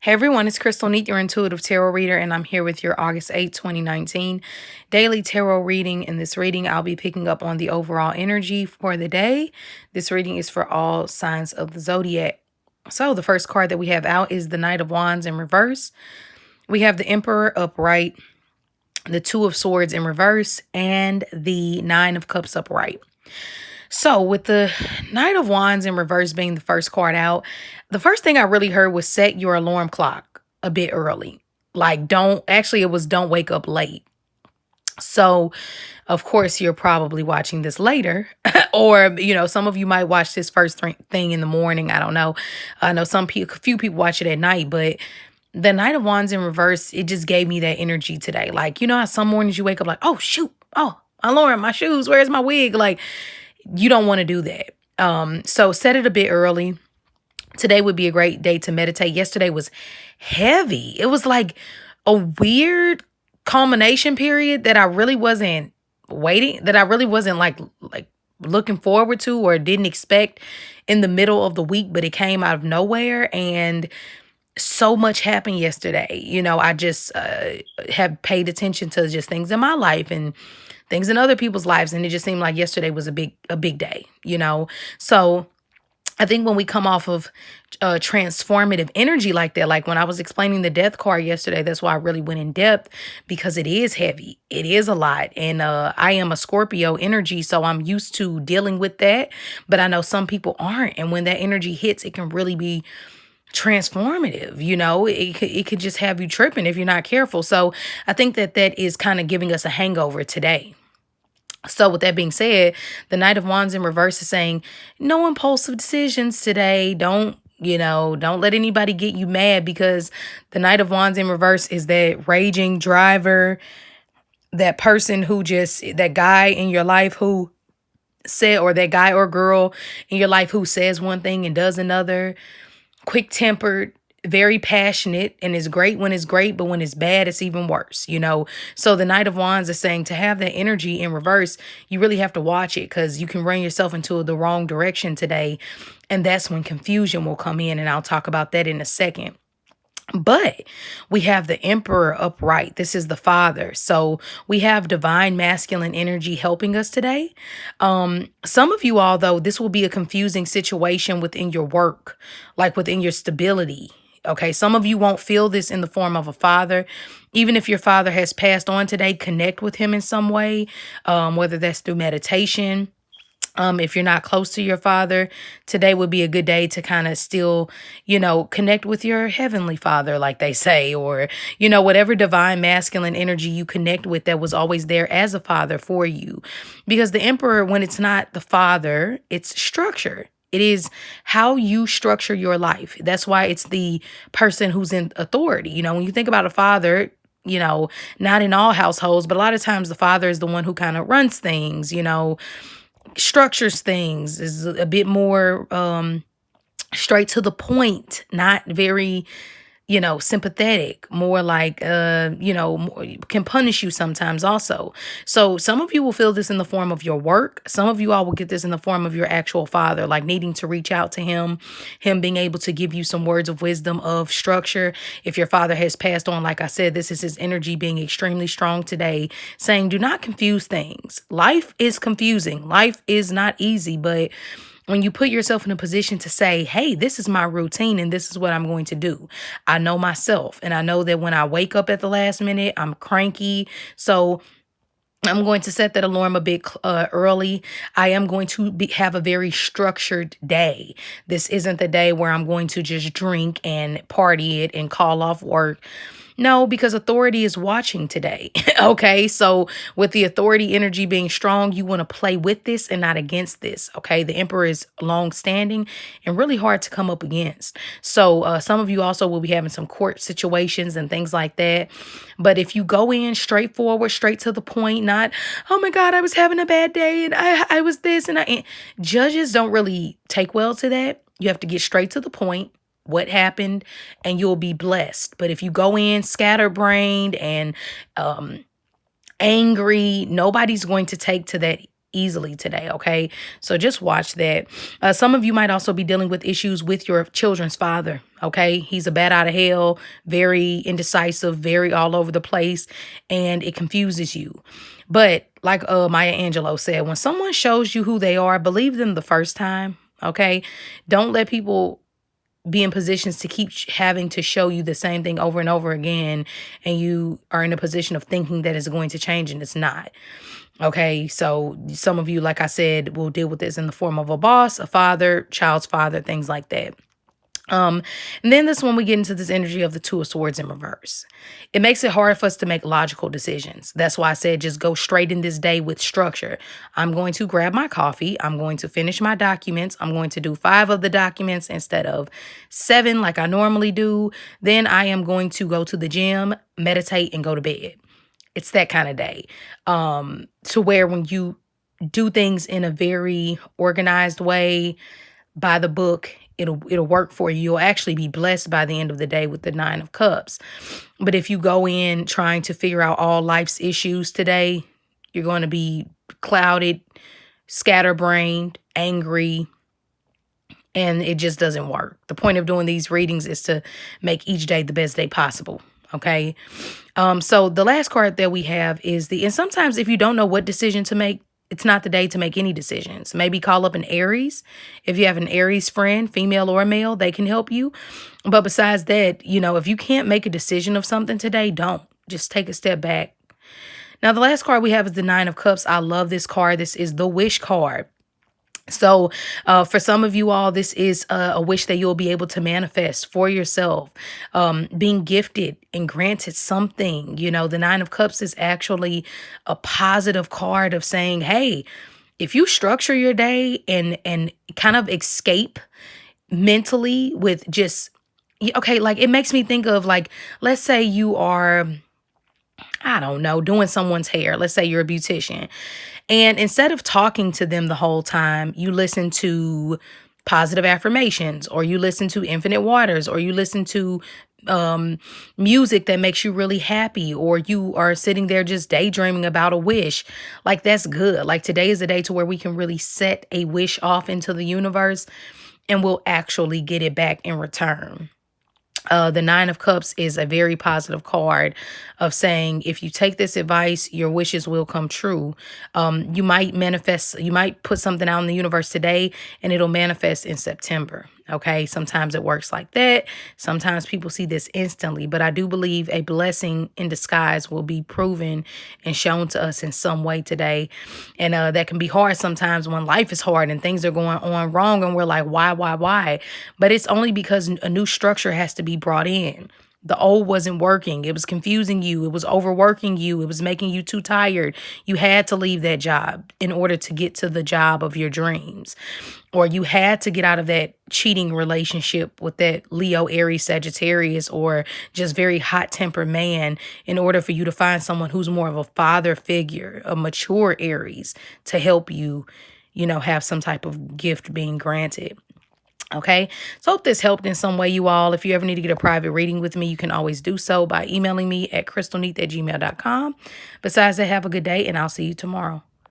Hey everyone, it's Crystal Neat, your intuitive tarot reader, and I'm here with your August 2019 daily tarot reading. In this reading, I'll be picking up on the overall energy for the day. This reading is for all signs of the zodiac. So the first card that we have out is the Knight of Wands in reverse. We have the Emperor upright, the Two of Swords in reverse, and the Nine of Cups upright. So with the Knight of Wands in reverse being the first card out, the first thing I really heard was set your alarm clock a bit early. Like don't wake up late. So, of course, you're probably watching this later, or some of you might watch this first thing in the morning. I don't know. I know a few people watch it at night, but the Knight of Wands in reverse, it just gave me that energy today. Like, how some mornings you wake up like, oh shoot, oh alarm, my shoes, where's my wig? Like, you don't want to do that. So set it a bit early. Today would be a great day to meditate. Yesterday was heavy. It was like a weird culmination period that I really wasn't like looking forward to or didn't expect in the middle of the week, but it came out of nowhere and so much happened yesterday. I just have paid attention to just things in my life and things in other people's lives, and it just seemed like yesterday was a big day. So I think when we come off of transformative energy like that, like when I was explaining the death card yesterday, that's why I really went in depth, because it is heavy. It is a lot. And I am a Scorpio energy, so I'm used to dealing with that. But I know some people aren't. And when that energy hits, it can really be transformative. It could just have you tripping if you're not careful. So I think that is kind of giving us a hangover today. So with that being said, the Knight of Wands in reverse is saying no impulsive decisions today. Don't let anybody get you mad, because the Knight of Wands in reverse is that raging driver, that person that guy in your life who said, or that guy or girl in your life who says one thing and does another, quick-tempered, very passionate, and it's great when it's great, but when it's bad, it's even worse. So the Knight of Wands is saying to have that energy in reverse, you really have to watch it, because you can run yourself into the wrong direction today, and that's when confusion will come in, and I'll talk about that in a second. But we have the Emperor upright. This is the father. So we have divine masculine energy helping us today. Some of you all, though, this will be a confusing situation within your work, like within your stability. Okay, some of you won't feel this in the form of a father. Even if your father has passed on today, connect with him in some way, whether that's through meditation. If you're not close to your father, today would be a good day to kind of still, connect with your heavenly father, like they say, or, whatever divine masculine energy you connect with that was always there as a father for you. Because the Emperor, when it's not the father, it's structure. It is how you structure your life. That's why it's the person who's in authority. When you think about a father, not in all households, but a lot of times the father is the one who kind of runs things, structures things, is a bit more straight to the point, not very sympathetic, more like can punish you sometimes also. So some of you will feel this in the form of your work. Some of you all will get this in the form of your actual father, like needing to reach out to him being able to give you some words of wisdom, of structure. If your father has passed on, like I said, this is his energy being extremely strong today, saying do not confuse things. Life is confusing. Life is not easy, but when you put yourself in a position to say, hey, this is my routine and this is what I'm going to do. I know myself, and I know that when I wake up at the last minute, I'm cranky. So I'm going to set that alarm a bit early. I am going to have a very structured day. This isn't the day where I'm going to just drink and party it and call off work. No, because authority is watching today. Okay, so with the authority energy being strong, you want to play with this and not against this. Okay, the Emperor is long standing and really hard to come up against. So some of you also will be having some court situations and things like that. But if you go in straightforward, straight to the point, not, oh my God, I was having a bad day and I was this and judges don't really take well to that. You have to get straight to the point, what happened, and you'll be blessed. But if you go in scatterbrained and angry, nobody's going to take to that easily today, okay? So just watch that. Some of you might also be dealing with issues with your children's father, okay? He's a bat out of hell, very indecisive, very all over the place, and it confuses you. But like Maya Angelou said, when someone shows you who they are, believe them the first time, okay? Don't let people be in positions to keep having to show you the same thing over and over again, and you are in a position of thinking that it's going to change and it's not. Okay, so some of you, like I said, will deal with this in the form of a boss, a father, child's father, things like that. Um, and then this one we get into this energy of the Two of Swords in reverse. It makes it hard for us to make logical decisions. That's why I said just go straight in this day with structure. I'm going to grab my coffee. I'm going to finish my documents. I'm going to do 5 of the documents instead of 7 like I normally do. Then I am going to go to the gym, meditate, and go to bed. It's that kind of day. To where when you do things in a very organized way, by the book, it'll work for you. You'll actually be blessed by the end of the day with the 9 of Cups. But if you go in trying to figure out all life's issues today, you're going to be clouded, scatterbrained, angry, and it just doesn't work. The point of doing these readings is to make each day the best day possible. Okay. So the last card that we have is and sometimes if you don't know what decision to make, it's not the day to make any decisions. Maybe call up an Aries. If you have an Aries friend, female or male, they can help you. But besides that, if you can't make a decision of something today, don't. Just take a step back. Now, the last card we have is the 9 of Cups. I love this card. This is the wish card. So for some of you all, this is a wish that you'll be able to manifest for yourself, being gifted and granted something. The 9 of Cups is actually a positive card of saying, hey, if you structure your day and kind of escape mentally with just, okay, like it makes me think of like, let's say you are, I don't know, doing someone's hair. Let's say you're a beautician. And instead of talking to them the whole time, you listen to positive affirmations, or you listen to Infinite Waters, or you listen to music that makes you really happy, or you are sitting there just daydreaming about a wish. Like that's good. Like today is a day to where we can really set a wish off into the universe and we'll actually get it back in return. The 9 of Cups is a very positive card of saying, if you take this advice, your wishes will come true. You might manifest, you might put something out in the universe today and it'll manifest in September. Okay. Sometimes it works like that. Sometimes people see this instantly, but I do believe a blessing in disguise will be proven and shown to us in some way today. And that can be hard sometimes when life is hard and things are going on wrong and we're like, why? But it's only because a new structure has to be brought in. The old wasn't working. It was confusing you. It was overworking you. It was making you too tired. You had to leave that job in order to get to the job of your dreams. Or you had to get out of that cheating relationship with that Leo, Aries, Sagittarius, or just very hot-tempered man in order for you to find someone who's more of a father figure, a mature Aries, to help you, have some type of gift being granted. Okay, so hope this helped in some way, you all. If you ever need to get a private reading with me, you can always do so by emailing me at crystalneath@gmail.com. Besides that, have a good day, and I'll see you tomorrow.